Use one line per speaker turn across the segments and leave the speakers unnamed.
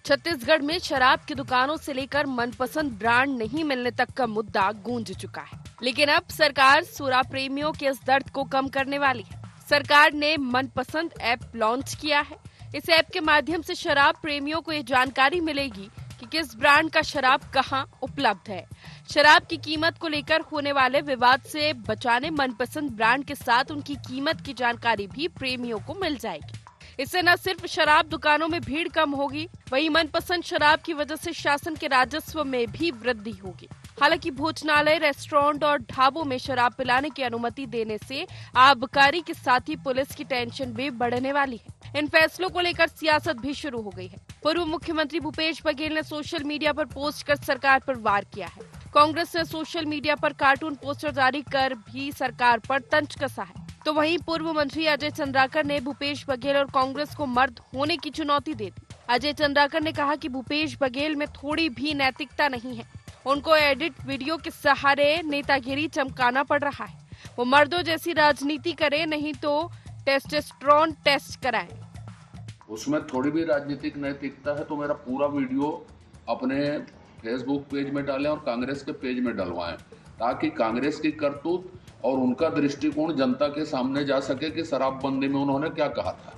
छत्तीसगढ़ में शराब की दुकानों से लेकर मनपसंद ब्रांड नहीं मिलने तक का मुद्दा गूंज चुका है। लेकिन अब सरकार सुरा प्रेमियों के इस दर्द को कम करने वाली है। सरकार ने मनपसंद ऐप लॉन्च किया है। इस ऐप के माध्यम से शराब प्रेमियों को ये जानकारी मिलेगी कि किस ब्रांड का शराब कहां उपलब्ध है। शराब की कीमत को लेकर होने वाले विवाद से बचाने मनपसंद ब्रांड के साथ उनकी कीमत की जानकारी भी प्रेमियों को मिल जाएगी। इससे न सिर्फ शराब दुकानों में भीड़ कम होगी, वहीं मनपसंद शराब की वजह से शासन के राजस्व में भी वृद्धि होगी। हालांकि भोजनालय, रेस्टोरेंट और ढाबों में शराब पिलाने की अनुमति देने से आबकारी के साथ ही पुलिस की टेंशन भी बढ़ने वाली है। इन फैसलों को लेकर सियासत भी शुरू हो गई है। पूर्व मुख्यमंत्री भूपेश बघेल ने सोशल मीडिया पर पोस्ट कर सरकार पर वार किया है। कांग्रेस ने सोशल मीडिया पर कार्टून पोस्टर जारी कर भी सरकार पर तंज कसा है। तो वहीं पूर्व मंत्री अजय चंद्राकर ने भूपेश बघेल और कांग्रेस को मर्द होने की चुनौती दे दी। अजय चंद्राकर ने कहा कि भूपेश बघेल में थोड़ी भी नैतिकता नहीं है। उनको एडिट वीडियो के सहारे नेतागिरी चमकाना पड़ रहा है। वो मर्दों जैसी राजनीति करे, नहीं तो टेस्टोस्टेरोन टेस्ट कराएं।
उसमें थोड़ी भी राजनीतिक नैतिकता है तो मेरा पूरा वीडियो अपने फेसबुक पेज में डालें और कांग्रेस के पेज में डलवाएं, ताकि कांग्रेस की करतूत और उनका दृष्टिकोण जनता के सामने जा सके कि शराबबंदी में उन्होंने क्या कहा था।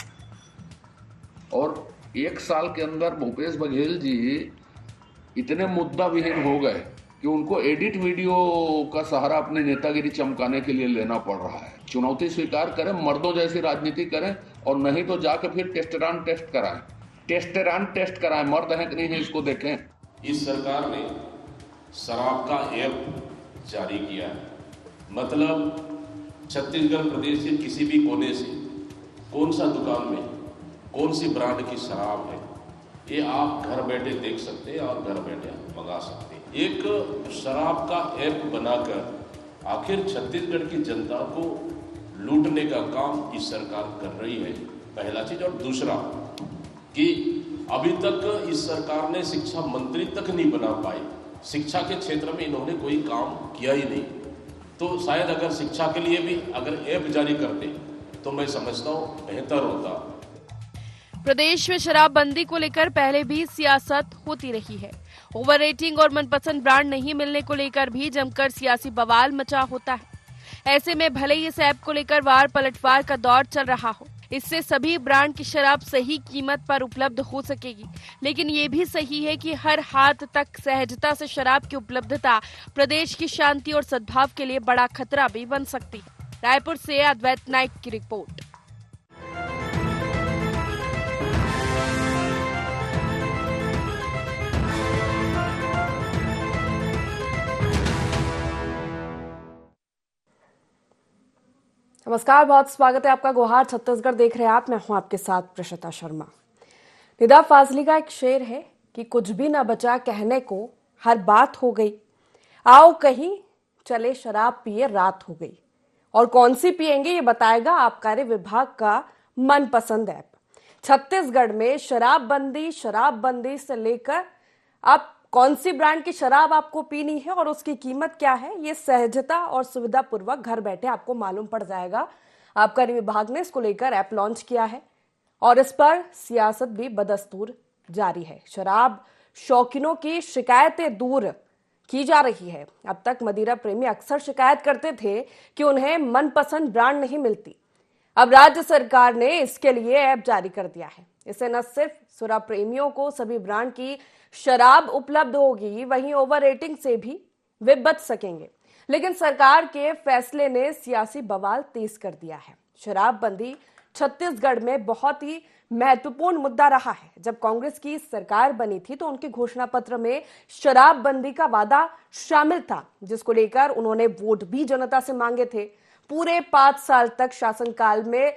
और एक साल के अंदर भूपेश बघेल जी इतने मुद्दा विहीन हो गए कि उनको एडिट वीडियो का सहारा अपने नेतागिरी चमकाने के लिए लेना पड़ रहा है। चुनौती स्वीकार करें, मर्दों जैसी राजनीति करें, और नहीं तो जाकर फिर टेस्टोस्टेरोन टेस्ट कराएं, मर्द हैं कि नहीं है इसको देखें।
इस सरकार ने शराब का ऐप जारी किया है। मतलब छत्तीसगढ़ प्रदेश के किसी भी कोने से कौन सा दुकान में कौन सी ब्रांड की शराब है, ये आप घर बैठे देख सकते हैं और घर बैठे मंगा सकते हैं। एक शराब का ऐप बनाकर आखिर छत्तीसगढ़ की जनता को लूटने का काम इस सरकार कर रही है, पहला चीज। और दूसरा कि अभी तक इस सरकार ने शिक्षा मंत्री तक नहीं बना पाई। शिक्षा के क्षेत्र में इन्होंने कोई काम किया ही नहीं। तो शायद अगर शिक्षा के लिए भी अगर ऐप जारी करते तो मैं समझता हूँ बेहतर होता।
प्रदेश में शराबबंदी को लेकर पहले भी सियासत होती रही है। ओवर रेटिंग और मनपसंद ब्रांड नहीं मिलने को लेकर भी जमकर सियासी बवाल मचा होता है। ऐसे में भले ही इस ऐप को लेकर वार पलटवार का दौर चल रहा हो, इससे सभी ब्रांड की शराब सही कीमत पर उपलब्ध हो सकेगी। लेकिन ये भी सही है कि हर हाथ तक सहजता से शराब की उपलब्धता प्रदेश की शांति और सद्भाव के लिए बड़ा खतरा भी बन सकती है। रायपुर से अद्वैत नाइक की रिपोर्ट।
नमस्कार, बहुत स्वागत है आपका। गुहार छत्तीसगढ़ देख रहे हैं आप। मैं हूं आपके साथ प्रशिता शर्मा। निदा फाजली का एक शेर है कि कुछ भी ना बचा कहने को, हर बात हो गई। आओ कहीं चले शराब पिए रात हो गई। और कौन सी पिएंगे ये बताएगा आबकारी विभाग का मनपसंद ऐप। छत्तीसगढ़ में शराबबंदी से लेकर आप कौन सी ब्रांड की शराब आपको पीनी है और उसकी कीमत क्या है, ये सहजता और सुविधा पूर्वक घर बैठे आपको मालूम पड़ जाएगा। आबकारी विभाग ने इसको लेकर ऐप लॉन्च किया है और इस पर सियासत भी बदस्तूर जारी है। शराब शौकीनों की शिकायतें दूर की जा रही है। अब तक मदिरा प्रेमी अक्सर शिकायत करते थे कि उन्हें मनपसंद ब्रांड नहीं मिलती। अब राज्य सरकार ने इसके लिए ऐप जारी कर दिया है। इससे न सिर्फ सुरा प्रेमियों को सभी ब्रांड की शराब उपलब्ध होगी, वहीं ओवर रेटिंग से भी वे बच सकेंगे। लेकिन सरकार के फैसले ने सियासी बवाल तेज कर दिया है। शराबबंदी छत्तीसगढ़ में बहुत ही महत्वपूर्ण मुद्दा रहा है। जब कांग्रेस की सरकार बनी थी तो उनके घोषणा पत्र में शराबबंदी का वादा शामिल था, जिसको लेकर उन्होंने वोट भी जनता से मांगे थे। पूरे 5 साल तक शासनकाल में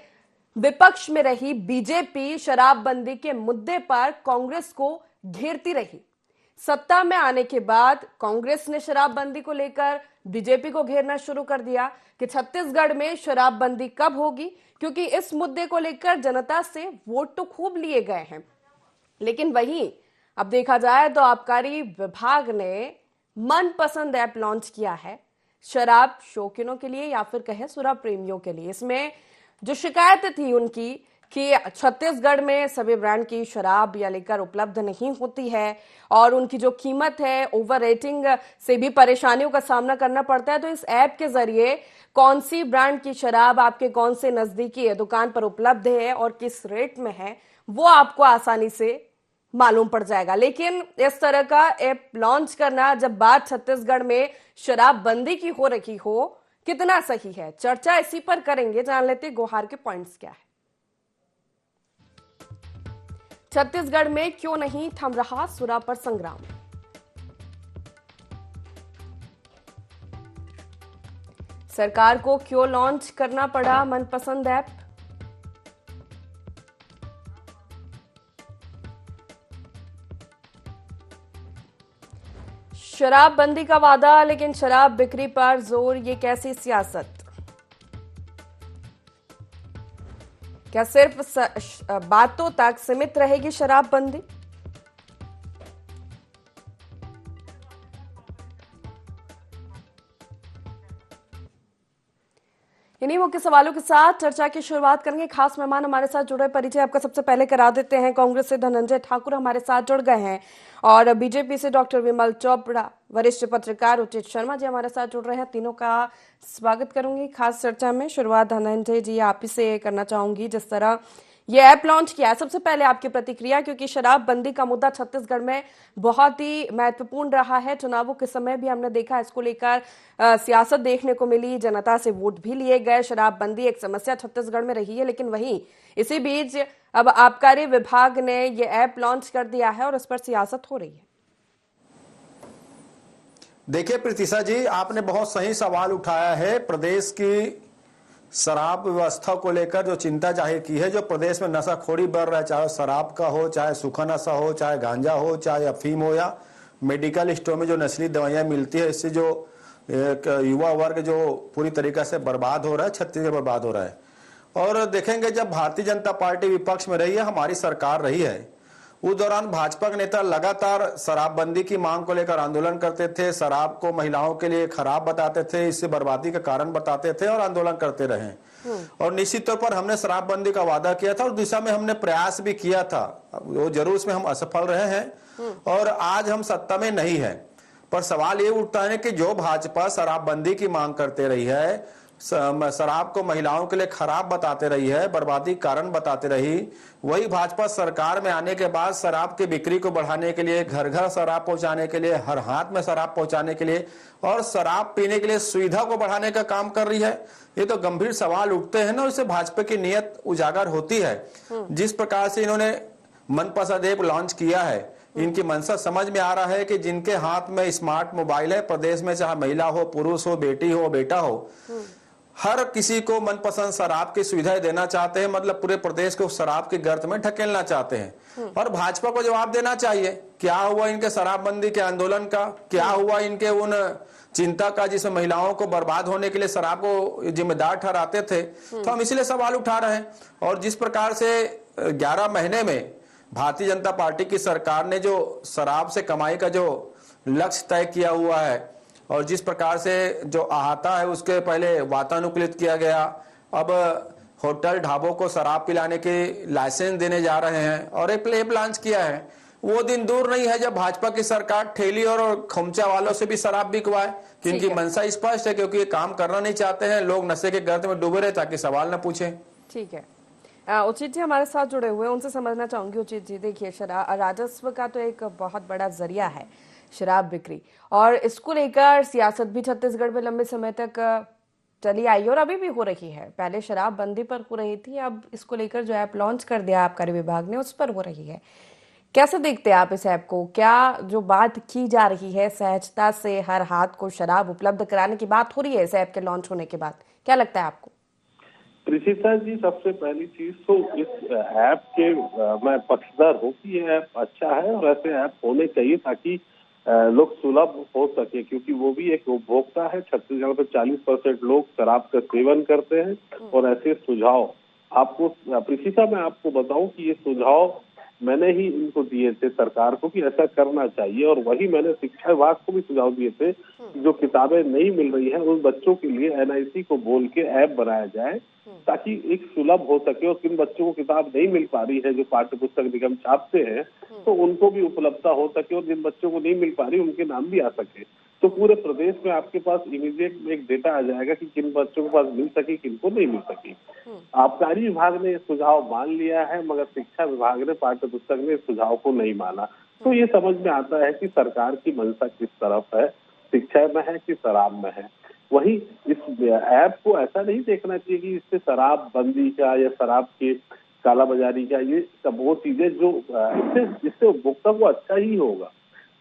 विपक्ष में रही बीजेपी शराबबंदी के मुद्दे पर कांग्रेस को घेरती रही। सत्ता में आने के बाद कांग्रेस ने शराबबंदी को लेकर बीजेपी को घेरना शुरू कर दिया कि छत्तीसगढ़ में शराबबंदी कब होगी, क्योंकि इस मुद्दे को लेकर जनता से वोट तो खूब लिए गए हैं। लेकिन वहीं अब देखा जाए तो आबकारी विभाग ने मनपसंद ऐप लॉन्च किया है शराब शौकीनों के लिए या फिर कहे सुरा प्रेमियों के लिए। इसमें जो शिकायत थी उनकी कि छत्तीसगढ़ में सभी ब्रांड की शराब या लिकर उपलब्ध नहीं होती है और उनकी जो कीमत है ओवर रेटिंग से भी परेशानियों का सामना करना पड़ता है। तो इस ऐप के जरिए कौन सी ब्रांड की शराब आपके कौन से नजदीकी दुकान पर उपलब्ध है और किस रेट में है, वो आपको आसानी से मालूम पड़ जाएगा। लेकिन इस तरह का ऐप लॉन्च करना, जब बात छत्तीसगढ़ में शराबबंदी की हो रही हो, कितना सही है? चर्चा इसी पर करेंगे। जान लेते गुहार के पॉइंट्स क्या है। छत्तीसगढ़ में क्यों नहीं थम रहा सुरा पर संग्राम? सरकार को क्यों लॉन्च करना पड़ा मनपसंद ऐप? शराबबंदी का वादा लेकिन शराब बिक्री पर जोर, ये कैसी सियासत? क्या सिर्फ बातों तक सीमित रहेगी शराबबंदी? इन्हीं मुख्य सवालों के साथ चर्चा की शुरुआत करेंगे। खास मेहमान हमारे साथ जुड़े, परिचय आपका सबसे पहले करा देते हैं। कांग्रेस से धनंजय ठाकुर हमारे साथ जुड़ गए हैं और बीजेपी से डॉक्टर विमल चोपड़ा, वरिष्ठ पत्रकार उचित शर्मा जी हमारे साथ जुड़ रहे हैं। तीनों का स्वागत करूंगी खास चर्चा में। शुरुआत धनंजय जी आप ही से करना चाहूंगी। जिस तरह ये ऐप लॉन्च किया है, सबसे पहले आपकी प्रतिक्रिया, क्योंकि शराबबंदी का मुद्दा छत्तीसगढ़ में बहुत ही महत्वपूर्ण रहा है। चुनावों के समय भी हमने देखा इसको लेकर सियासत देखने को मिली, जनता से वोट भी लिए गए। शराबबंदी एक समस्या छत्तीसगढ़ में रही है, लेकिन वहीं इसी बीच अब आबकारी विभाग ने ये ऐप लॉन्च कर दिया है और इस पर सियासत हो रही है।
देखिए प्रीतिशा जी, आपने बहुत सही सवाल उठाया है। प्रदेश की शराब व्यवस्था को लेकर जो चिंता जाहिर की है, जो प्रदेश में नशाखोरी बढ़ रहा है, चाहे शराब का हो, चाहे सूखा नशा हो, चाहे गांजा हो, चाहे अफीम हो, या मेडिकल स्टोर में जो नस्ली दवाइयां मिलती है, इससे जो युवा वर्ग जो पूरी तरीके से बर्बाद हो रहा है, छत्तीसगढ़ बर्बाद हो रहा है। और देखेंगे जब भारतीय जनता पार्टी विपक्ष में रही है, हमारी सरकार रही है, उस दौरान भाजपा के नेता लगातार शराबबंदी की मांग को लेकर आंदोलन करते थे। शराब को महिलाओं के लिए खराब बताते थे, इससे बर्बादी का कारण बताते थे और आंदोलन करते रहे। और निश्चित तौर पर हमने शराबबंदी का वादा किया था और दिशा में हमने प्रयास भी किया था, वो जरूर उसमें हम असफल रहे हैं और आज हम सत्ता में नहीं है। पर सवाल ये उठता है कि जो भाजपा शराबबंदी की मांग करते रही है, शराब को महिलाओं के लिए खराब बताते रही है, बर्बादी कारण बताते रही, वही भाजपा सरकार में आने के बाद शराब की बिक्री को बढ़ाने के लिए, घर घर शराब पहुंचाने के लिए, हर हाथ में शराब पहुंचाने के लिए और शराब पीने के लिए सुविधा को बढ़ाने का काम कर रही है। ये तो गंभीर सवाल उठते हैं ना, इससे भाजपा की नीयत उजागर होती है। जिस प्रकार से इन्होंने मनपसंद ऐप लॉन्च किया है, इनकी मंशा समझ में आ रहा है कि जिनके हाथ में स्मार्ट मोबाइल है, प्रदेश में चाहे महिला हो, पुरुष हो, बेटी हो, बेटा हो, हर किसी को मनपसंद शराब की सुविधाएं देना चाहते हैं। मतलब पूरे प्रदेश को शराब की गर्त में ढकेलना चाहते हैं और भाजपा को जवाब देना चाहिए, क्या हुआ इनके शराबबंदी के आंदोलन का, क्या हुआ इनके उन चिंता का जिसमें महिलाओं को बर्बाद होने के लिए शराब को जिम्मेदार ठहराते थे। तो हम इसलिए सवाल उठा रहे हैं। और जिस प्रकार से 11 महीने में भारतीय जनता पार्टी की सरकार ने जो शराब से कमाई का जो लक्ष्य तय किया हुआ है और जिस प्रकार से जो अहाता है उसके पहले वातानुकूलित किया गया, अब होटल ढाबों को शराब पिलाने के लाइसेंस देने जा रहे हैं और एक ऐप लॉन्च किया है, वो दिन दूर नहीं है जब भाजपा की सरकार ठेली और खोमचा वालों से भी शराब बिकवाए। इनकी मंशा स्पष्ट है, क्योंकि ये काम करना नहीं चाहते हैं, लोग नशे के गर्त में डूबे रहे ताकि सवाल न पूछे।
ठीक है, उचित जी हमारे साथ जुड़े हुए, उनसे समझना चाहूंगी। उचित जी, देखिए राजस्व का तो एक बहुत बड़ा जरिया है शराब बिक्री, और इसको लेकर सियासत भी छत्तीसगढ़ में लंबे समय तक चली आई और अभी भी हो रही है। पहले शराबबंदी पर हो रही थी, अब इसको लेकर जो ऐप लॉन्च कर दिया आबकारी विभाग ने, उस पर हो रही है। कैसे देखते हैं आप इस ऐप को? क्या जो बात की जा रही है सहजता से हर हाथ को शराब उपलब्ध कराने की बात हो रही है इस ऐप के लॉन्च होने के बाद, क्या लगता है आपको?
प्रीतिशा जी, सबसे पहली चीज तो इस ऐप के मैं पक्षधर हूँ कि ये ऐप अच्छा है और ऐसे ऐप होने चाहिए ताकि लोग सुलभ हो सके, क्योंकि वो भी एक उपभोक्ता है। छत्तीसगढ़ में 40% लोग शराब का सेवन करते हैं और ऐसे सुझाव आपको प्रीतिशा मैं आपको बताऊं कि ये सुझाव मैंने ही इनको दिए थे सरकार को कि ऐसा करना चाहिए, और वही मैंने शिक्षा विभाग को भी सुझाव दिए थे कि जो किताबें नहीं मिल रही हैं उन बच्चों के लिए एनआईसी को बोल के ऐप बनाया जाए ताकि एक सुलभ हो सके, और किन बच्चों को किताब नहीं मिल पा रही है जो पाठ्य पुस्तक निगम छापते हैं तो उनको भी उपलब्धता हो सके, और जिन बच्चों को नहीं मिल पा रही उनके नाम भी आ सके। तो पूरे प्रदेश में आपके पास इमीडिएट में एक डेटा आ जाएगा कि किन बच्चों के पास मिल सकी, किनको नहीं मिल सकी। आबकारी विभाग ने सुझाव मान लिया है, मगर शिक्षा विभाग ने, पाठ्य पुस्तक ने इस सुझाव को नहीं माना। तो ये समझ में आता है कि सरकार की मंशा किस तरफ है, शिक्षा में है कि शराब में है। वही इस ऐप को ऐसा नहीं देखना चाहिए कि इससे शराब बंदी का या शराब के कालाबाजारी का, ये सब वो चीजें जो इससे उपभोक्ता को अच्छा ही होगा।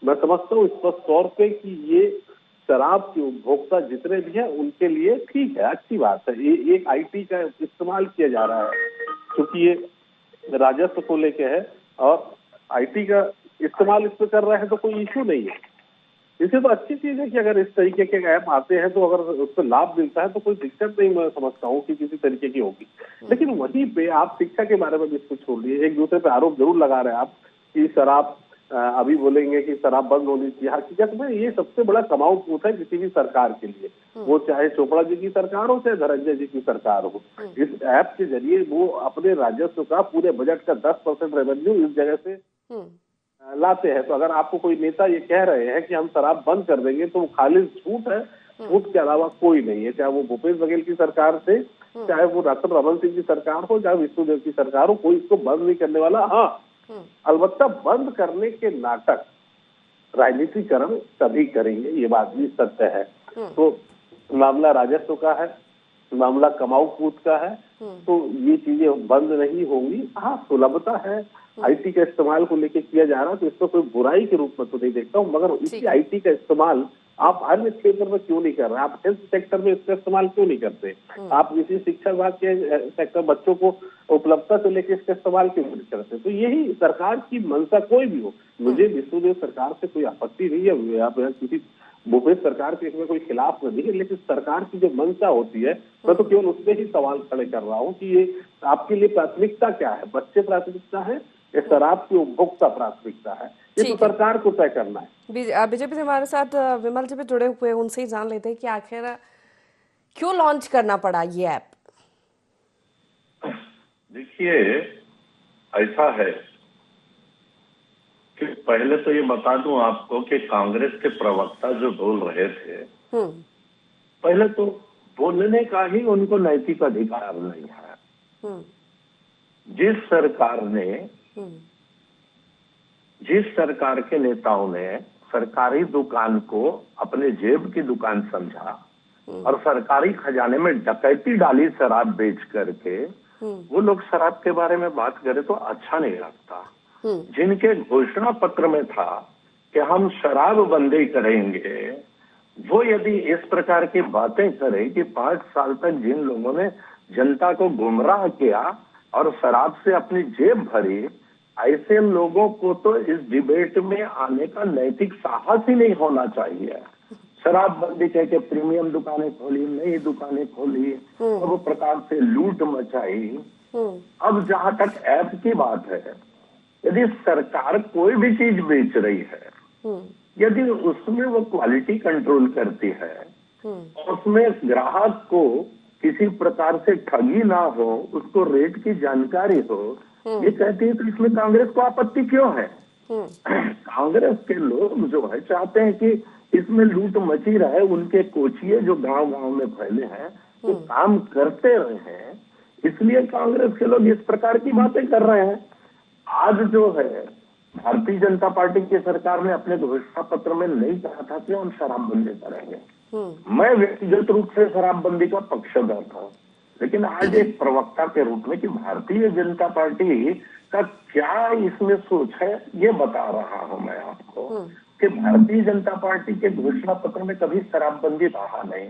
मैं समझता हूँ स्पष्ट तौर पे कि ये शराब के उपभोक्ता जितने भी हैं उनके लिए ठीक है, अच्छी बात है। ये एक आईटी का इस्तेमाल किया जा रहा है, क्योंकि ये राजस्व को लेके है और आईटी का इस्तेमाल इसमें कर रहे हैं तो कोई इश्यू नहीं है। इसे तो अच्छी चीज है कि अगर इस तरीके के ऐप आते हैं तो अगर उससे लाभ मिलता है तो कोई दिक्कत नहीं, मैं समझता हूँ कि किसी तरीके की होगी। लेकिन वहीं पे आप शिक्षा के बारे में भी इसको छोड़िए, एक दूसरे पे आरोप जरूर लगा रहे हैं आप कि शराब, अभी बोलेंगे कि शराब बंद होनी चाहिए। हकीकत में ये सबसे बड़ा कमाऊ पूत है किसी भी सरकार के लिए, वो चाहे चोपड़ा जी की सरकार हो चाहे धनंजय जी की सरकार हो। इस ऐप के जरिए वो अपने राजस्व का, पूरे बजट का 10% रेवेन्यू इस जगह से लाते हैं। तो अगर आपको कोई नेता ये कह रहे हैं कि हम शराब बंद कर देंगे तो वो खाली झूठ है, झूठ के अलावा कोई नहीं है। चाहे वो भूपेश बघेल की सरकार से, चाहे वो डॉक्टर रमन सिंह की सरकार हो, चाहे विष्णुदेव की सरकार हो, कोई इसको बंद नहीं करने वाला। हाँ, अलबत्ता बंद करने के नाटक राजनीतिकरण तभी करेंगे, ये बात भी सत्य है। तो मामला राजस्व का है, मामला कमाऊ पूत का है, तो ये चीजें बंद नहीं होंगी। हाँ, सुलभता है, आईटी का इस्तेमाल को लेके किया जा रहा है तो इसको कोई बुराई के रूप में तो नहीं देखता हूँ, मगर इसी आईटी का इस्तेमाल आप अन्य क्षेत्र में क्यों नहीं कर रहे? आप हेल्थ सेक्टर में इसका इस्तेमाल क्यों नहीं करते? आप इसी शिक्षा विभाग के सेक्टर बच्चों को उपलब्धता से लेकर इसका इस्तेमाल क्यों नहीं करते? तो यही सरकार की मंशा कोई भी हो, मुझे विष्णुदेव सरकार से कोई आपत्ति नहीं है, आप किसी भूपेश सरकार के इसमें कोई खिलाफ नहीं है, लेकिन सरकार की जो मंशा होती है, मैं तो केवल उसमें ही सवाल खड़े कर रहा हूँ कि ये आपके लिए प्राथमिकता क्या है? बच्चे प्राथमिकता है या शराब की उपभोक्ता प्राथमिकता है? ये तो सरकार को तय करना है।
बीजेपी से हमारे साथ विमल जी भी जुड़े हुए हैं, उनसे ही जान लेते हैं कि आखिर क्यों लॉन्च करना पड़ा ये ऐप।
देखिए, ऐसा है कि पहले तो ये बता दूं आपको कि कांग्रेस के प्रवक्ता जो बोल रहे थे, पहले तो बोलने का ही उनको नैतिक अधिकार नहीं है। जिस सरकार के नेताओं ने सरकारी दुकान को अपने जेब की दुकान समझा और सरकारी खजाने में डकैती डाली शराब बेच करके, वो लोग शराब के बारे में बात करें तो अच्छा नहीं लगता। जिनके घोषणा पत्र में था कि हम शराब बंदी करेंगे, वो यदि इस प्रकार की बातें करें कि 5 साल तक जिन लोगों ने जनता को गुमराह किया और शराब से अपनी जेब भरी, ऐसे लोगों को तो इस डिबेट में आने का नैतिक साहस ही नहीं होना चाहिए। शराब बंदी कह के प्रीमियम दुकानें खोली, नई दुकानें खोली, सब प्रकार से लूट मचाई। अब जहां तक ऐप की बात है, यदि सरकार कोई भी चीज बेच रही है, यदि उसमें वो क्वालिटी कंट्रोल करती है, उसमें ग्राहक को किसी प्रकार से ठगी ना हो, उसको रेट की जानकारी हो, ये कहती है, तो इसमें कांग्रेस को आपत्ति क्यों है? कांग्रेस के लोग जो है चाहते हैं कि इसमें लूट मची रहे, उनके कोचिए जो गांव-गांव में फैले हैं वो काम करते रहे हैं, इसलिए कांग्रेस के लोग इस प्रकार की बातें कर रहे हैं। आज जो है भारतीय जनता पार्टी की सरकार ने अपने घोषणा पत्र में नहीं कहा था कि हम शराबबंदी करेंगे। मैं व्यक्तिगत रूप से शराबबंदी का पक्षधर था, लेकिन आज एक प्रवक्ता के रूप में कि भारतीय जनता पार्टी का क्या इसमें सोच है, ये बता रहा हूं मैं आपको कि भारतीय जनता पार्टी के घोषणा पत्र में कभी शराबबंदी रहा नहीं।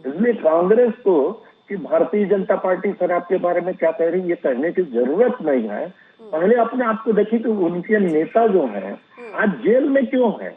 इसलिए कांग्रेस को कि भारतीय जनता पार्टी शराब के बारे में क्या कह रही है, ये कहने की जरूरत नहीं है। पहले अपने आप को देखिए कि उनके नेता जो हैं आज जेल में क्यों हैं,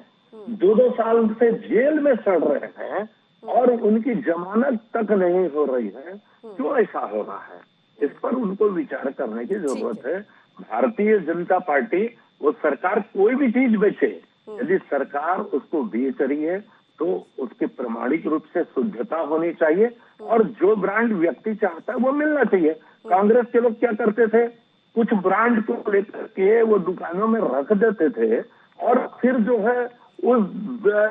2-2 साल से जेल में सड़ रहे हैं और उनकी जमानत तक नहीं हो रही है। क्यों ऐसा हो रहा है, इस पर उनको विचार करने की जरूरत है। भारतीय जनता पार्टी, वो सरकार कोई भी चीज बेचे, यदि सरकार उसको बेच रही है तो उसके प्रमाणिक रूप से शुद्धता होनी चाहिए और जो ब्रांड व्यक्ति चाहता है वो मिलना चाहिए। कांग्रेस के लोग क्या करते थे, कुछ ब्रांड को लेकर के वो दुकानों में रख देते थे और फिर जो है उस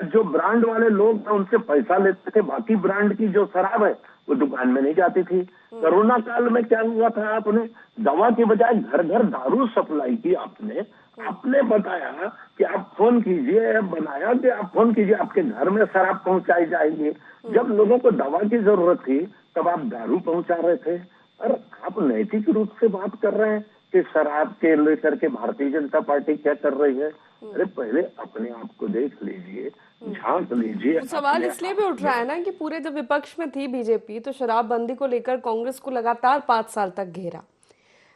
जो ब्रांड वाले लोग हैं उनसे पैसा लेते थे, बाकी ब्रांड की जो शराब है वो दुकान में नहीं जाती थी। कोरोना काल में क्या हुआ था, आपने दवा के बजाय घर घर दारू सप्लाई की। आपने बताया कि आप फोन कीजिए, बनाया कि आप फोन कीजिए आपके घर में शराब पहुंचाई जाएगी। जब लोगों को दवा की जरूरत थी तब आप दारू पहुंचा रहे थे। और आप नैतिक रूप से बात कर रहे हैं कि शराब के लेकर के भारतीय जनता पार्टी क्या कर रही है। अरे पहले अपने आप को देख लीजिए, झांक लीजिए।
सवाल इसलिए भी उठ रहा है ना कि पूरे जब विपक्ष में थी बीजेपी तो शराबबंदी को लेकर कांग्रेस को लगातार 5 साल तक घेरा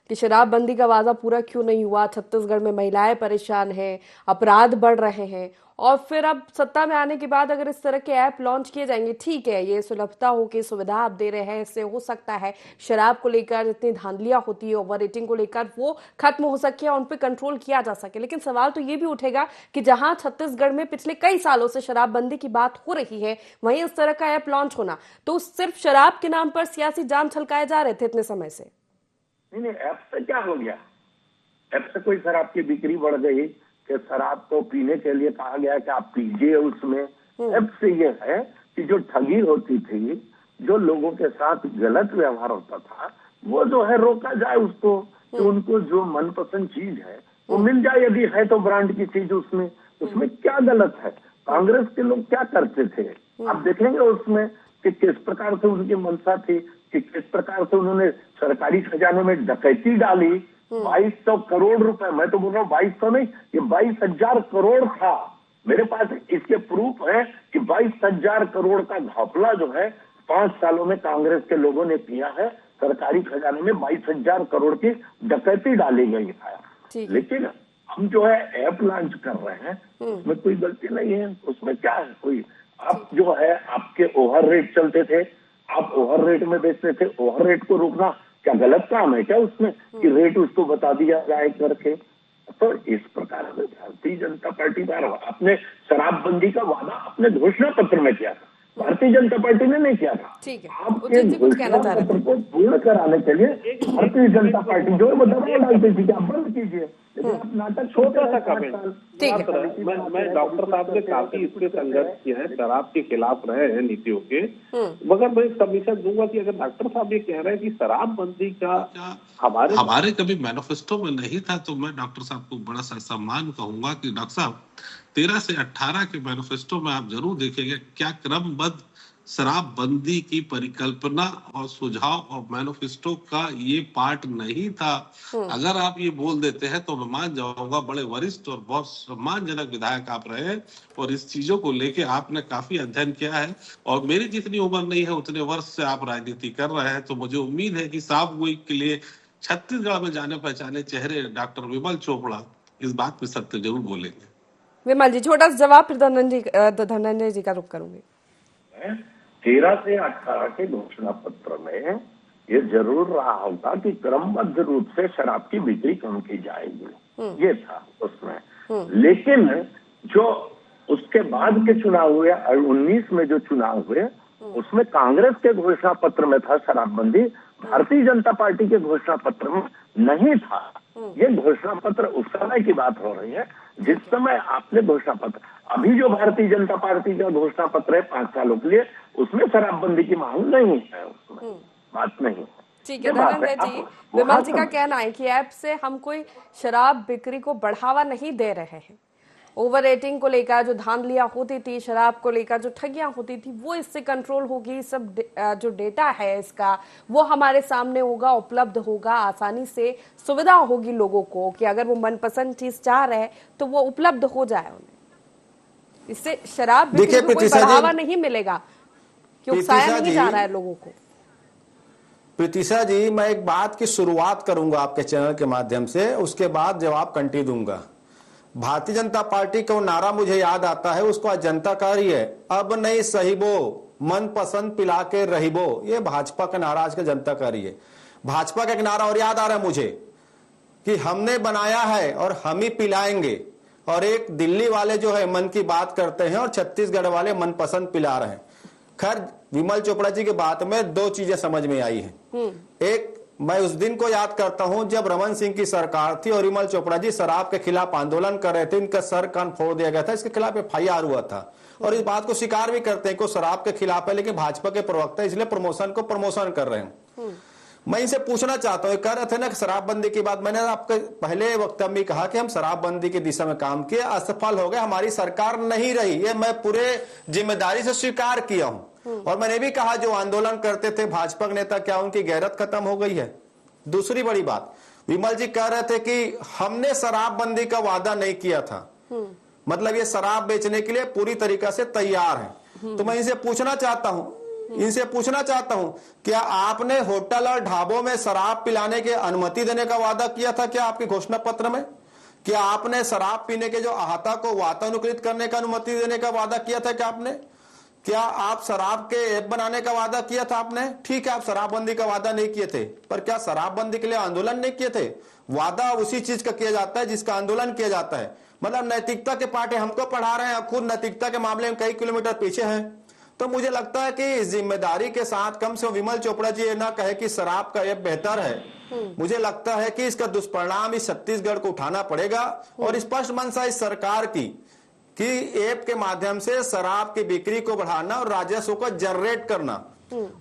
कि शराबबंदी का वादा पूरा क्यों नहीं हुआ, छत्तीसगढ़ में महिलाएं परेशान हैं, अपराध बढ़ रहे हैं। और फिर अब सत्ता में आने के बाद अगर इस तरह के ऐप लॉन्च किए जाएंगे, ठीक है ये सुलभता हो कि सुविधा आप दे रहे हैं, इससे हो सकता है शराब को लेकर जितनी धांधलियां होती है, ओवर रेटिंग को लेकर वो खत्म हो सके और उन पर कंट्रोल किया जा सके। लेकिन सवाल तो ये भी उठेगा कि जहां छत्तीसगढ़ में पिछले कई सालों से शराबबंदी की बात हो रही है वहीं इस तरह का ऐप लॉन्च होना, तो सिर्फ शराब के नाम पर सियासी जाम छलकाए जा रहे थे इतने समय से।
नहीं, ऐप से क्या हो गया? ऐप से कोई शराब की बिक्री बढ़ गई कि शराब को पीने के लिए कहा गया कि आप पीजिए उसमें। ऐप से ये है कि जो ठगी होती थी, जो लोगों के साथ गलत व्यवहार होता था, वो जो है रोका जाए उसको, कि उनको जो मनपसंद चीज है वो मिल जाए। यदि है तो ब्रांड की चीज उसमें क्या गलत है? कांग्रेस के लोग क्या करते थे आप देखेंगे उसमें कि किस प्रकार से उनकी मंशा थी, कि किस प्रकार से उन्होंने सरकारी खजाने में डकैती डाली। 2200 करोड़ रुपए, मैं तो बोल रहा हूँ 2200 नहीं, ये 22,000 करोड़ था। मेरे पास इसके प्रूफ है कि 22,000 करोड़ का घपला जो है 5 सालों में कांग्रेस के लोगों ने किया है। सरकारी खजाने में 22,000 करोड़ की डकैती डाली गई है। लेकिन हम जो है ऐप लॉन्च कर रहे हैं, उसमें कोई गलती नहीं है। उसमें क्या है, कोई आप जो है आपके ओवर रेट चलते थे, आप ओवर रेट में बेचते थे, ओवर रेट को रोकना क्या गलत काम है क्या उसमें, कि रेट उसको बता दिया जाए करके? तो इस प्रकार से भारतीय जनता पार्टी द्वारा अपने शराबबंदी का वादा अपने घोषणा पत्र में किया था, भारतीय जनता पार्टी ने नहीं किया था। आपके घोषणा पत्र को पूर्ण कराने के लिए भारतीय जनता पार्टी जो है वो दबाव डालती थी कि आप बंद कीजिए। नाटक छोटा सा कमेंट।
मैं डॉक्टर साहब ने काफी इसके संघर्ष किया है, शराब के खिलाफ रहे हैं नीतियों के, मगर मैं सबमिशन दूंगा कि अगर डॉक्टर साहब ये कह रहे हैं कि शराबबंदी का
हमारे कभी मैनिफेस्टो में नहीं था, तो मैं डॉक्टर साहब को बड़ा सा सम्मान कहूंगा कि डॉक्टर साहब 13 से 18 के मैनिफेस्टो में आप जरूर देखेंगे क्या क्रमबद्ध शराबबंदी की परिकल्पना और सुझाव और मैनिफेस्टो का ये पार्ट नहीं था। अगर आप ये बोल देते हैं तो मैं मान जाऊंगा, बड़े वरिष्ठ और बहुत सम्मानजनक विधायक आप रहे हैं और इस चीजों को लेके आपने काफी अध्ययन किया है और मेरी जितनी उम्र नहीं है उतने वर्ष से आप राजनीति कर रहे हैं। तो मुझे उम्मीद है कि साफ वीक के लिए छत्तीसगढ़ में जाने पहचाने चेहरे डॉक्टर विमल चोपड़ा इस बात पे सत्य जरूर बोलेंगे।
विमल जी छोटा सा जवाब, फिर धनंजय जी का रुख करूंगी।
13 से 18 के घोषणा पत्र में ये जरूर रहा होगा कि क्रमबद्ध रूप से शराब की बिक्री कम की जाएगी, ये था उसमें। लेकिन जो उसके बाद के चुनाव हुए 19 में जो चुनाव हुए उसमें कांग्रेस के घोषणा पत्र में था शराबबंदी, भारतीय जनता पार्टी के घोषणा पत्र में नहीं था। ये घोषणा पत्र उस समय की बात हो रही है जिस समय आपने घोषणा पत्र, अभी जो भारतीय जनता पार्टी का घोषणा पत्र है 5 सालों के लिए, उसमें शराबबंदी की मांग नहीं है, उसमें बात नहीं।
ठीक है धनंजय जी, विमल जी का कहना है कि ऐप से हम कोई शराब बिक्री को बढ़ावा नहीं दे रहे हैं। ओवर रेटिंग को लेकर जो धांधलियां होती थी, शराब को लेकर जो ठगियां होती थी, वो इससे कंट्रोल होगी। सब जो डेटा है इसका वो हमारे सामने होगा, उपलब्ध होगा, आसानी से सुविधा होगी लोगों को कि अगर वो मनपसंद चीज चाह रहे हैं तो वो उपलब्ध हो जाए उन्हें। इससे शराब बिक्री को कोई बढ़ावा नहीं मिलेगा, क्योंकि उकसाया नहीं जा रहा है लोगों को।
प्रीतिशा जी, मैं एक बात की शुरुआत करूंगा आपके चैनल के माध्यम से, उसके बाद जवाब कंटिन्यू दूंगा। भारतीय जनता पार्टी का नारा मुझे याद आता है, उसको आज जनता कह रही है अब नहीं सहीबो, मन पसंद पिला के रहीबो। ये भाजपा का नारा आज का जनता कह रही है। भाजपा का एक नारा और याद आ रहा है मुझे, कि हमने बनाया है और हम ही पिलाएंगे, और एक दिल्ली वाले जो है मन की बात करते हैं और छत्तीसगढ़ वाले मनपसंद पिला रहे हैं। खैर, विमल चोपड़ा जी की बात में दो चीजें समझ में आई हैं। एक, मैं उस दिन को याद करता हूं जब रमन सिंह की सरकार थी और विमल चोपड़ा जी शराब के खिलाफ आंदोलन कर रहे थे, इनका सर कान फोड़ दिया गया था, इसके खिलाफ FIR हुआ था। और इस बात को स्वीकार भी करते हैं कि शराब के खिलाफ है, लेकिन भाजपा के प्रवक्ता इसलिए प्रमोशन कर रहे हैं। मैं इनसे पूछना चाहता हूँ, कह रहे थे ना कि शराबबंदी की बात, मैंने आपके पहले वक्तव्य में कहा कि हम शराबबंदी की दिशा में काम किए, असफल हो गए, हमारी सरकार नहीं रही, ये मैं पूरे जिम्मेदारी से स्वीकार किया हूं। और मैंने भी कहा जो आंदोलन करते थे भाजपा के नेता, क्या उनकी गैरत खत्म हो गई है? दूसरी बड़ी बात, विमल जी कह रहे थे कि हमने शराबबंदी का वादा नहीं किया था, मतलब ये शराब बेचने के लिए पूरी तरीका से तैयार है। तो मैं इनसे पूछना चाहता हूं, क्या आपने होटल और ढाबों में शराब पिलाने की अनुमति देने का वादा किया था क्या आपके घोषणा पत्र में? क्या आपने शराब पीने के जो अहाता को वातानुकूलित करने का अनुमति देने का वादा किया था क्या आपने? क्या आप शराब के ऐप बनाने का वादा किया था आपने? ठीक है, आप शराबबंदी का वादा नहीं किए थे, पर क्या शराबबंदी के लिए आंदोलन नहीं किए थे? वादा उसी चीज का किया जाता है जिसका आंदोलन किया जाता है। मतलब नैतिकता के पाठे हमको पढ़ा रहे हैं, खुद नैतिकता के मामले में कई किलोमीटर पीछे हैं। तो मुझे लगता है कि जिम्मेदारी के साथ कम से कम विमल चोपड़ा जी ये ना कहे कि शराब का ऐप बेहतर है। मुझे लगता है कि इसका दुष्परिणाम इस छत्तीसगढ़ को उठाना पड़ेगा और स्पष्ट मंशा इस सरकार की कि ऐप के माध्यम से शराब की बिक्री को बढ़ाना और राजस्व को जनरेट करना।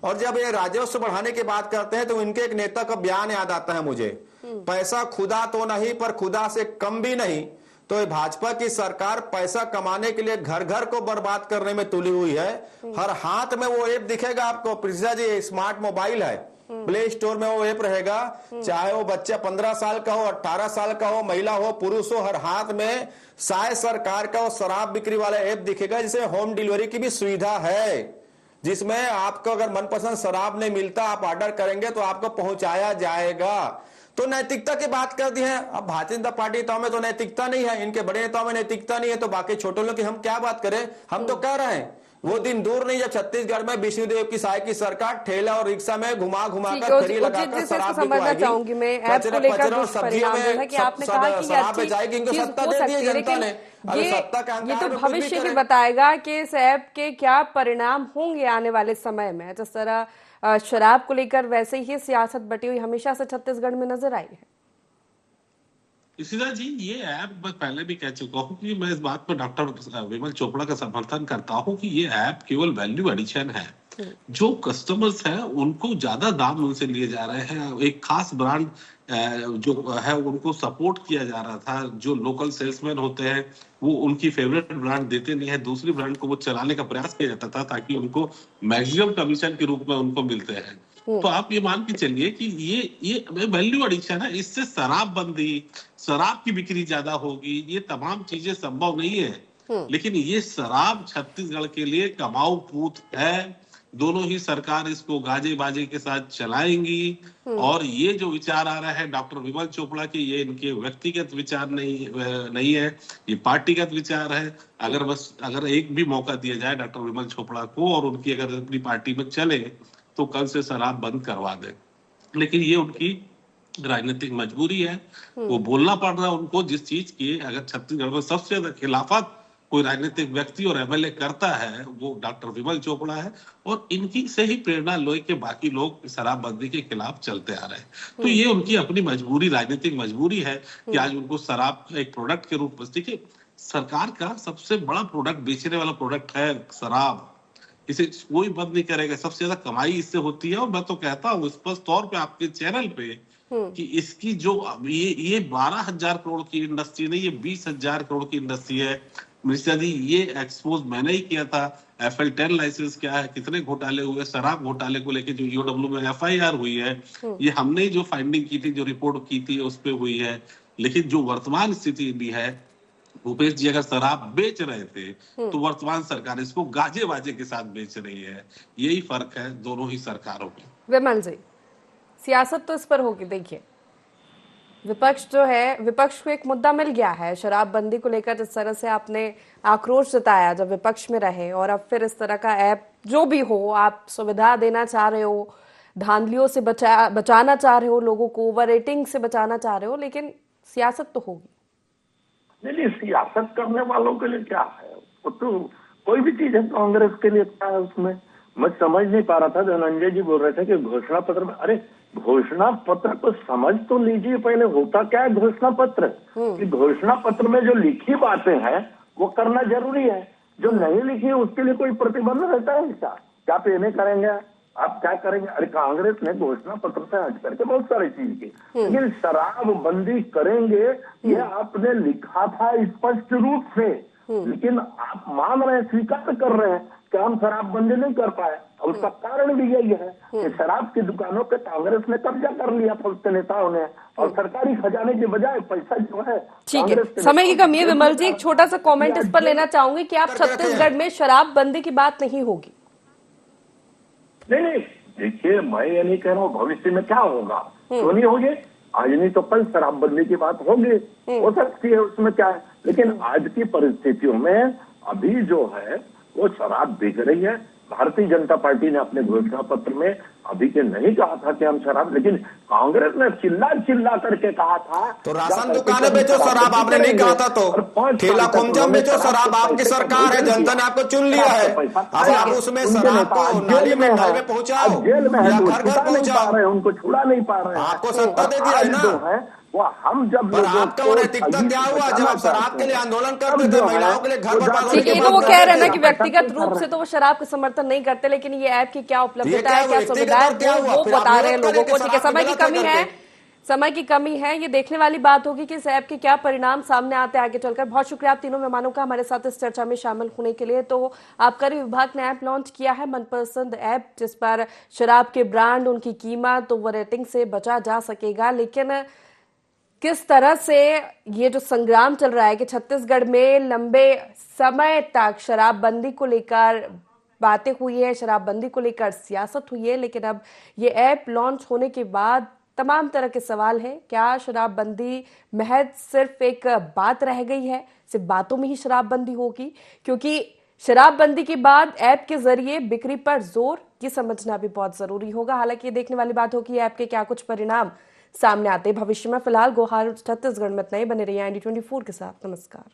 और जब ये राजस्व बढ़ाने की बात करते हैं तो इनके एक नेता का बयान याद आता है मुझे, पैसा खुदा तो नहीं पर खुदा से कम भी नहीं। तो ये भाजपा की सरकार पैसा कमाने के लिए घर घर को बर्बाद करने में तुली हुई है। हर हाथ में वो ऐप दिखेगा आपको, प्रिया जी, स्मार्ट मोबाइल है, प्ले स्टोर में वो ऐप रहेगा, चाहे वो बच्चा 15 साल का हो, 18 साल का हो, महिला हो, पुरुष हो, हर हाथ में साय सरकार का वो शराब बिक्री वाला ऐप दिखेगा, जिसमें होम डिलीवरी की भी सुविधा है, जिसमें आपको अगर मनपसंद शराब नहीं मिलता, आप ऑर्डर करेंगे तो आपको पहुंचाया जाएगा। तो नैतिकता की बात कर दी है। अब भारतीय जनता पार्टी नेताओं में तो नैतिकता नहीं है, इनके बड़े नेताओं में नैतिकता नहीं है, तो बाकी छोटे लोगों की हम क्या बात करें? हम तो कह रहे हैं वो दिन दूर नहीं जब छत्तीसगढ़ में विष्णुदेव की साय की सरकार ठेला और रिक्शा में घुमा कर फेरी लगाकर शराब
चाहूंगी मैं ऐप को लेकर दुष्परिणाम है कि आपने कहा कि
शराब बेचाएगी, इनको सत्ता दे दी है जनता ने।
ये तो भविष्य ही बताएगा कि इस ऐप के क्या परिणाम होंगे आने वाले समय में। जिस तरह शराब को लेकर वैसे ही सियासत बटी हुई हमेशा से छत्तीसगढ़ में नजर आई है।
इसीदा जी, ये ऐप मैं पहले भी कह चुका हूँ कि मैं इस बात पर डॉक्टर विमल चोपड़ा का समर्थन करता हूँ कि ये ऐप केवल वैल्यू एडिशन है। जो कस्टमर्स हैं उनको ज्यादा दाम उनसे लिए जा रहे हैं, एक खास ब्रांड जो है उनको सपोर्ट किया जा रहा था। जो लोकल सेल्समैन होते हैं वो उनकी फेवरेट ब्रांड देते नहीं है, दूसरी ब्रांड को वो चलाने का प्रयास किया जाता था ताकि उनको मैक्सिमम कमीशन के रूप में उनको मिलते हैं। तो आप ये मान के चलिए कि ये वैल्यू एडिशन है, इससे शराबबंदी, शराब की बिक्री ज्यादा होगी, ये तमाम चीजें संभव नहीं है। लेकिन ये शराब छत्तीसगढ़ के लिए कमाऊ पूत है। दोनों ही सरकार इसको गाजे बाजे के साथ चलाएंगी। और ये जो विचार आ रहा है डॉक्टर विमल चोपड़ा के, ये इनके व्यक्तिगत विचार नहीं है, ये पार्टीगत विचार है। अगर एक भी मौका दिया जाए डॉक्टर विमल चोपड़ा को और उनकी अगर अपनी पार्टी में चले तो कल से शराब बंद करवा दे। लेकिन ये उनकी राजनीतिक मजबूरी है, वो बोलना पड़ रहा है उनको जिस चीज की। अगर छत्तीसगढ़ में सबसे ज्यादा खिलाफत कोई राजनीतिक व्यक्ति और MLA करता है वो डॉक्टर विमल चोपड़ा है, और इनकी से ही प्रेरणा लोए के बाकी लोग शराबबंदी के खिलाफ चलते आ रहे हैं। तो ये उनकी अपनी मजबूरी, राजनीतिक मजबूरी है कि आज उनको शराब एक प्रोडक्ट के रूप में, देखिए सरकार का सबसे बड़ा प्रोडक्ट, बेचने वाला प्रोडक्ट है शराब, इसे कोई बंद नहीं करेगा। सबसे ज्यादा कमाई इससे होती है। और मैं तो कहता हूँ स्पष्ट तौर पे आपके चैनल पे कि इसकी जो ये 12,000 करोड़ की इंडस्ट्री नहीं, ये 20,000 करोड़ की इंडस्ट्री है। मिश्रा जी, ये एक्सपोज मैंने ही किया था। FL10 लाइसेंस क्या है, कितने घोटाले हुए, शराब घोटाले को लेके जो EOW में FIR हुई है, ये हमने जो फाइंडिंग की थी, जो रिपोर्ट की थी उस पे हुई है। लेकिन जो वर्तमान स्थिति भी है, भूपेश जी अगर शराब बेच रहे थे तो वर्तमान सरकार इसको गाजे बाजे के साथ बेच रही है। यही फर्क है दोनों ही सरकारों में।
विमल जी, सियासत तो इस पर होगी। देखिए विपक्ष जो है, विपक्ष को एक मुद्दा मिल गया है शराबबंदी को लेकर। जिस तरह से आपने आक्रोश जताया जब विपक्ष में रहे, और अब फिर इस तरह का ऐप जो भी हो आप सुविधा देना चाह रहे हो, धांधलियों से बचाना चाह रहे हो, लोगों को ओवर रेटिंग से बचाना चाह रहे हो, लेकिन सियासत तो होगी।
नहीं, सियासत करने वालों के लिए क्या है, वो तो कोई भी चीज है कांग्रेस के लिए क्या है उसमें। मैं समझ नहीं पा रहा था, धनंजय जी बोल रहे थे कि घोषणा पत्र में, अरे घोषणा पत्र को समझ तो लीजिए पहले, होता क्या है घोषणा पत्र, कि घोषणा पत्र में जो लिखी बातें हैं वो करना जरूरी है, जो नहीं लिखी है उसके लिए कोई प्रतिबंध रहता है क्या पेने करेंगे आप, क्या करेंगे। अरे कांग्रेस ने घोषणा पत्र से हट करके बहुत सारी चीज की, लेकिन शराबबंदी करेंगे ये आपने लिखा था स्पष्ट रूप से, लेकिन आप मान रहे हैं, स्वीकार कर रहे हैं कि हम शराबबंदी नहीं कर पाए। और उसका कारण भी यही है कि शराब की दुकानों पे कांग्रेस ने कब्जा कर लिया था उसके नेताओं ने, और सरकारी खजाने के बजाय पैसा जो है।
ठीक है, समय की कमी है विमल जी, एक छोटा सा कमेंट इस पर लेना चाहूंगी कि आप छत्तीसगढ़ में शराबबंदी की बात नहीं होगी।
नहीं, देखिए मैं ये नहीं कह रहा हूँ भविष्य में क्या होगा, तो नहीं होगी, आज नहीं तो कल शराबबंदी की बात होगी, हो सकती है, उसमें क्या है। लेकिन आज की परिस्थितियों में अभी जो है वो शराब बिक रही है। भारतीय जनता पार्टी ने अपने घोषणा पत्र में अभी के नहीं कहा था कि हम शराब, लेकिन कांग्रेस ने चिल्ला करके कहा था।
तो राशन दुकानें बेचो शराब आपने नहीं कहा था, तो ठेला खोमचा बेचो शराब आपकी सरकार है, जनता ने आपको चुन लिया है, अब आप उसमें शराब को नाली में पहुंचाओ
जेल में
या घर घर पहुंचाओ,
उनको छुड़ा नहीं पा रहे हैं,
आपको सत्ता दे दिया है ना।
वो हम जब
पर आपका वो नैतिकता क्या हुआ जब आप शराब के लिए आंदोलन करते थे, महिलाओं के लिए घर पर
ठीक है, तो वो कह रहे हैं ना कि व्यक्तिगत रूप से तो वो शराब का समर्थन नहीं करते, लेकिन ये ऐप की क्या उपलब्धता है, क्या सुविधा है, वो बता रहे हैं लोगों को। ठीक है, समय की कमी है, समय की कमी है, ये देखने वाली बात होगी कि इस ऐप के क्या परिणाम सामने आते हैं आगे चलकर। बहुत शुक्रिया आप तीनों मेहमानों का हमारे साथ इस चर्चा में शामिल होने के लिए। तो आबकारी विभाग ने ऐप लॉन्च किया है, मनपसंद ऐप, जिस पर शराब के ब्रांड, उनकी कीमत, ओवर रेटिंग से बचा जा सकेगा। लेकिन किस तरह से ये जो संग्राम चल रहा है कि छत्तीसगढ़ में लंबे समय तक शराबबंदी को लेकर बातें हुई है, शराबबंदी को लेकर सियासत हुई है, लेकिन अब ये ऐप लॉन्च होने के बाद तमाम तरह के सवाल हैं। क्या शराबबंदी महज सिर्फ एक बात रह गई है, सिर्फ बातों में ही शराबबंदी होगी? क्योंकि शराबबंदी के बाद ऐप के जरिए बिक्री पर जोर, ये समझना भी बहुत जरूरी होगा। हालांकि ये देखने वाली बात होगी ऐप के क्या कुछ परिणाम सामने आते भविष्य में। फिलहाल गुहार छत्तीसगढ़ में इतना ही। बने रहिए IND24 के साथ। नमस्कार।